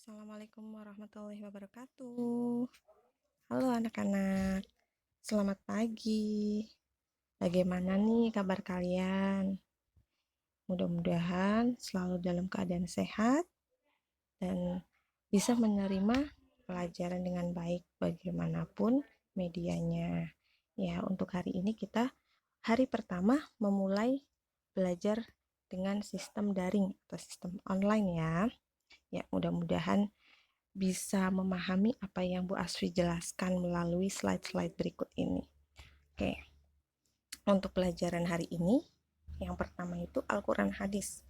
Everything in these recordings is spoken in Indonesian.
Assalamualaikum warahmatullahi wabarakatuh. Halo anak-anak, selamat pagi. Bagaimana nih kabar kalian? Mudah-mudahan selalu dalam keadaan sehat dan bisa menerima pelajaran dengan baik bagaimanapun medianya. Ya, untuk hari ini kita hari pertama memulai belajar dengan sistem daring atau sistem online ya. Ya, mudah-mudahan bisa memahami apa yang Bu Asfi jelaskan melalui slide-slide berikut ini. Oke, untuk pelajaran hari ini, yang pertama itu Al-Quran Hadis.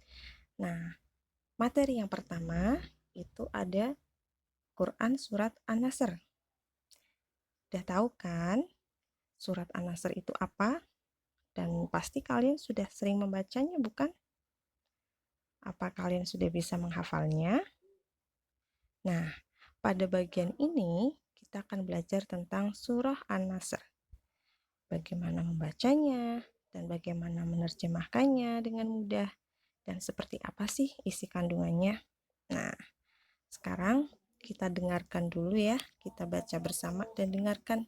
Nah, materi yang pertama itu ada Quran Surat An-Nasr. Udah tahu kan Surat An-Nasr itu apa? Dan pasti kalian sudah sering membacanya, bukan? Apa kalian sudah bisa menghafalnya? Nah, pada bagian ini kita akan belajar tentang surah An-Nasr. Bagaimana membacanya, dan bagaimana menerjemahkannya dengan mudah, dan seperti apa sih isi kandungannya. Nah, sekarang kita dengarkan dulu ya, kita baca bersama dan dengarkan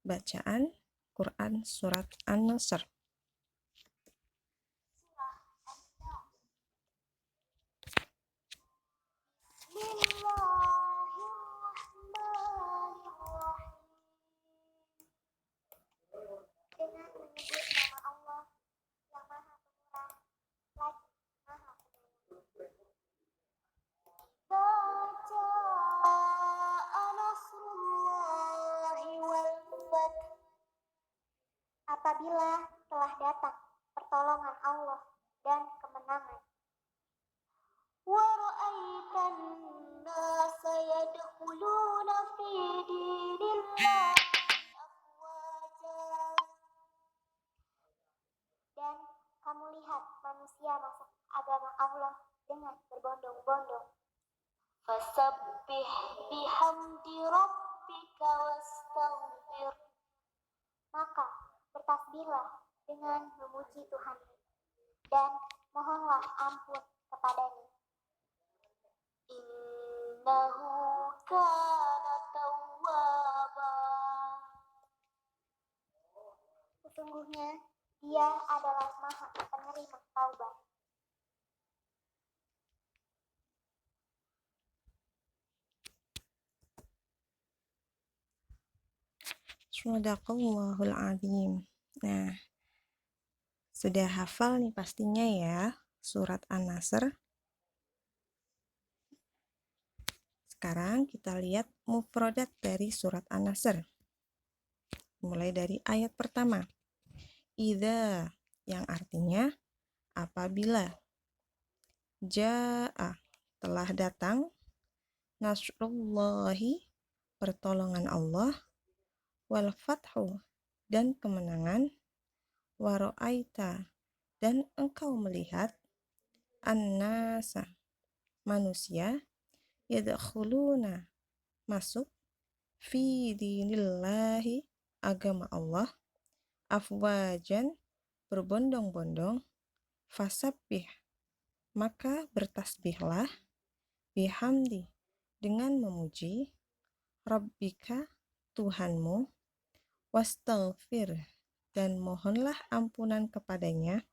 bacaan Quran Surat An-Nasr. Dengan menyebut nama Allah yang Maha Pemurah lagi Maha Penyayang. Baca nasrullahi wal fath. Apabila telah datang pertolongan Allah dan kemenangan. Wa ra'aitan nasa yadkhuluna fi dinillahi afwaja. Dan kamu lihat manusia masuk agama Allah dengan berbondong-bondong. Fasabbih bihamdi rabbika wastaghfir. Maka bertasbihlah dengan memuji Tuhan dan mohonlah ampun kepadanya. Innahu kana tawwaba. Sesungguhnya Dia adalah Maha Penerima Taubat. Shadaqallahul Azim. Nah, sudah hafal nih pastinya ya surat An-Nasr. Sekarang kita lihat mufradat dari surat An-Nasr. Mulai dari ayat pertama. Idza, yang artinya apabila. Ja'a, telah datang. Nasrullahi, pertolongan Allah. Wal fathu, dan kemenangan. Waro'aita, dan engkau melihat. An-nasa, manusia. Yadkhuluna, masuk. Fi dinillahi, agama Allah. Afwajan, berbondong-bondong. Fasabbih, maka bertasbihlah. Bihamdi, dengan memuji. Rabbika, Tuhanmu. Wastaghfir, dan mohonlah ampunan kepadanya.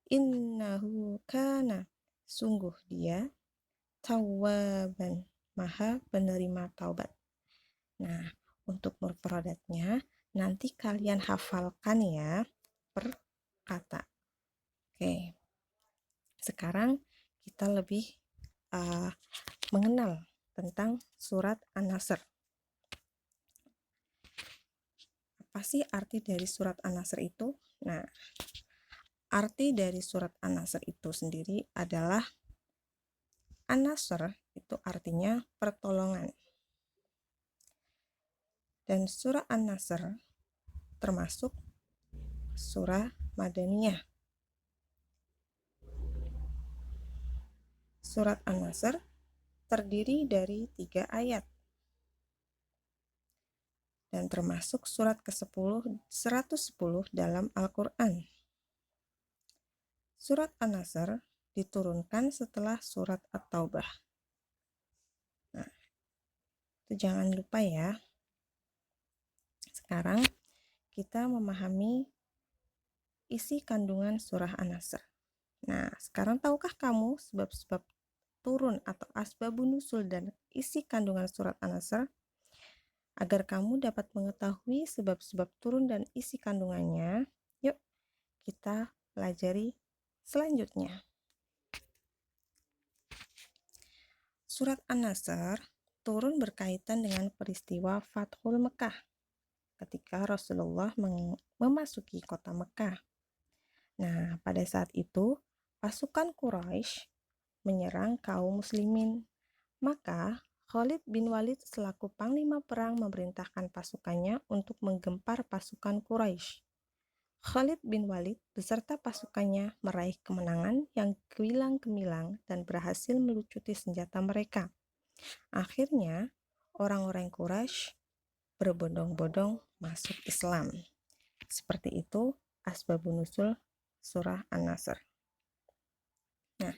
Innahu kana, sungguh dia. Tawwaban, maha penerima taubat. Nah, untuk mufradatnya nanti kalian hafalkan ya per kata. Oke, sekarang kita lebih mengenal tentang surat An-Nasr. Apa sih arti dari surat An-Nasr itu? Nah, arti dari surat An-Nasr itu sendiri adalah An-Nasr itu artinya pertolongan. Dan surah An-Nasr termasuk surah Madaniyah. Surat An-Nasr terdiri dari 3 ayat dan termasuk surat ke-10 110 dalam Al-Quran. Surat An-Nasr diturunkan setelah surat At-Taubah. Nah, itu jangan lupa ya. Sekarang kita memahami isi kandungan surah An-Nasr. Nah, sekarang tahukah kamu sebab-sebab turun atau asbabun nusul dan isi kandungan surat An-Nasr? Agar kamu dapat mengetahui sebab-sebab turun dan isi kandungannya, yuk kita pelajari selanjutnya. Surat An-Nasr turun berkaitan dengan peristiwa Fathul Mekah ketika Rasulullah memasuki kota Mekah. Nah, pada saat itu pasukan Quraisy menyerang kaum muslimin. Maka Khalid bin Walid selaku panglima perang memerintahkan pasukannya untuk menggempar pasukan Quraisy. Khalid bin Walid beserta pasukannya meraih kemenangan yang gemilang-gemilang dan berhasil melucuti senjata mereka. Akhirnya, orang-orang Quraisy berbondong-bondong masuk Islam. Seperti itu asbabun nusul surah An-Nasr. Nah,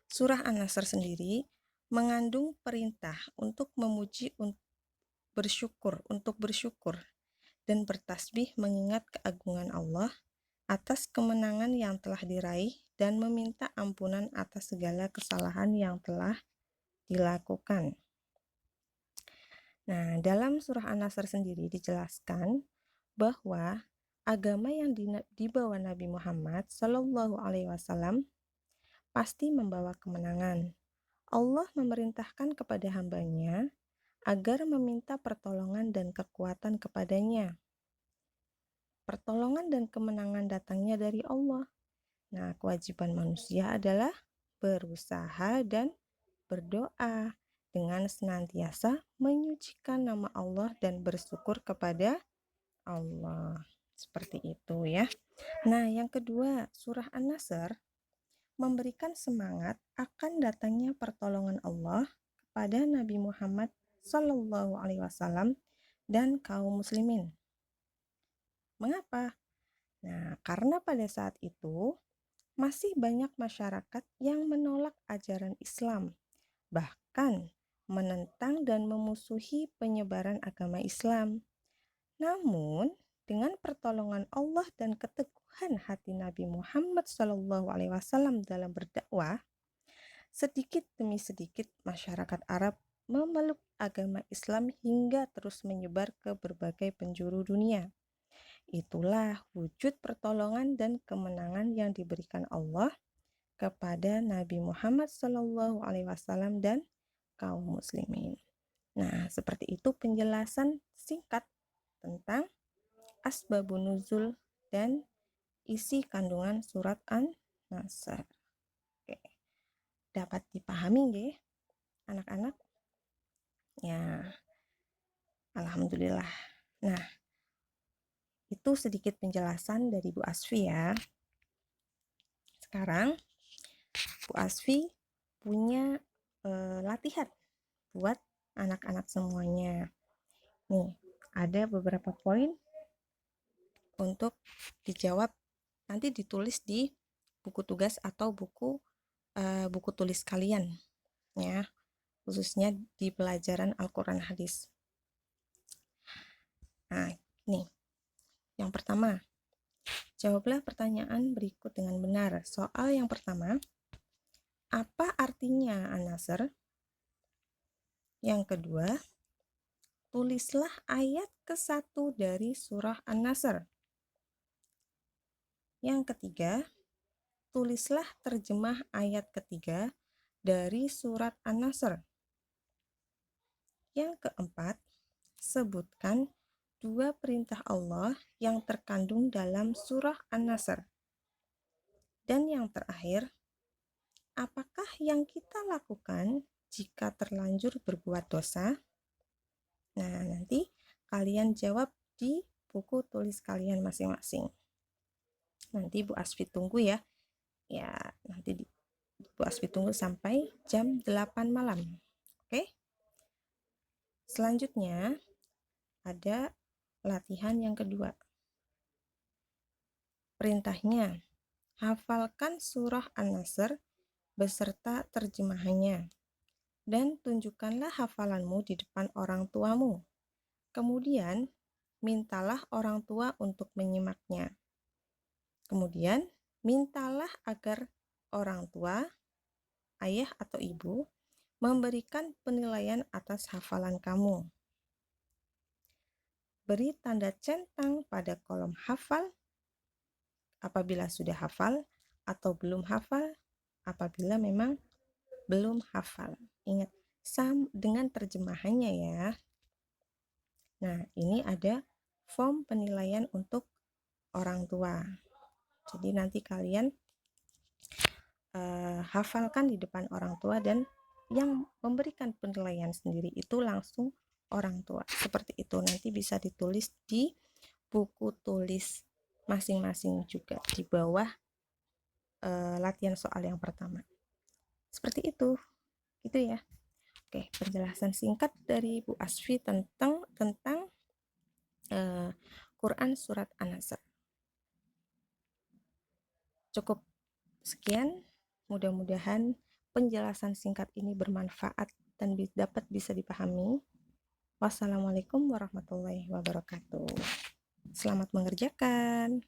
surah An-Nasr sendiri mengandung perintah untuk memuji, bersyukur dan bertasbih mengingat keagungan Allah atas kemenangan yang telah diraih dan meminta ampunan atas segala kesalahan yang telah dilakukan. Nah, dalam surah An-Nasr sendiri dijelaskan bahwa agama yang dibawa Nabi Muhammad Shallallahu Alaihi Wasallam pasti membawa kemenangan. Allah memerintahkan kepada hambanya agar meminta pertolongan dan kekuatan kepadanya. Pertolongan dan kemenangan datangnya dari Allah. Nah, kewajiban manusia adalah berusaha dan berdoa dengan senantiasa menyucikan nama Allah dan bersyukur kepada Allah. Seperti itu ya. Nah, yang kedua, surah An-Nasr memberikan semangat akan datangnya pertolongan Allah kepada Nabi Muhammad Sallallahu Alaihi Wasallam dan kaum muslimin. Mengapa? Nah, karena pada saat itu masih banyak masyarakat yang menolak ajaran Islam, bahkan menentang dan memusuhi penyebaran agama Islam. Namun, dengan pertolongan Allah dan keteguhan hati Nabi Muhammad SAW dalam berdakwah, sedikit demi sedikit masyarakat Arab memeluk agama Islam hingga terus menyebar ke berbagai penjuru dunia. Itulah wujud pertolongan dan kemenangan yang diberikan Allah kepada Nabi Muhammad SAW dan kaum muslimin. Nah, seperti itu penjelasan singkat tentang asbabun nuzul dan isi kandungan surat An-Nasr. Oke. Dapat dipahami nggih, anak-anak? Ya, alhamdulillah. Nah, itu sedikit penjelasan dari Bu Asfi ya. Sekarang Bu Asfi punya latihan buat anak-anak semuanya. Nih, ada beberapa poin untuk dijawab, nanti ditulis di buku tugas atau buku tulis kalian ya, khususnya di pelajaran Al-Quran Hadis. Nah, nih yang pertama, jawablah pertanyaan berikut dengan benar. Soal yang pertama, apa artinya An-Nasr? Yang kedua, tulislah ayat ke-1 dari surah An-Nasr. Yang ketiga, tulislah terjemah ayat ketiga dari surat An-Nasr. Yang keempat, sebutkan 2 perintah Allah yang terkandung dalam surah An-Nasr. Dan yang terakhir, apakah yang kita lakukan jika terlanjur berbuat dosa? Nah, nanti kalian jawab di buku tulis kalian masing-masing. Nanti Bu Asfi tunggu ya. Ya, nanti Bu Asfi tunggu sampai jam 8 malam. Oke? Selanjutnya ada latihan yang kedua. Perintahnya, hafalkan surah An-Nasr beserta terjemahannya, dan tunjukkanlah hafalanmu di depan orang tuamu. Kemudian, mintalah orang tua untuk menyimaknya. Kemudian, mintalah agar orang tua, ayah atau ibu, memberikan penilaian atas hafalan kamu. Beri tanda centang pada kolom hafal apabila sudah hafal atau belum hafal apabila memang belum hafal. Ingat, dengan terjemahannya ya. Nah, ini ada form penilaian untuk orang tua. Jadi nanti kalian hafalkan di depan orang tua dan yang memberikan penilaian sendiri itu langsung orang tua. Seperti itu nanti bisa ditulis di buku tulis masing-masing juga di bawah latihan soal yang pertama. Seperti itu. Gitu ya. Oke, penjelasan singkat dari Bu Asfi tentang Quran surat An-Nasr. Cukup sekian. Mudah-mudahan penjelasan singkat ini bermanfaat dan dapat bisa dipahami. Wassalamualaikum warahmatullahi wabarakatuh. Selamat mengerjakan.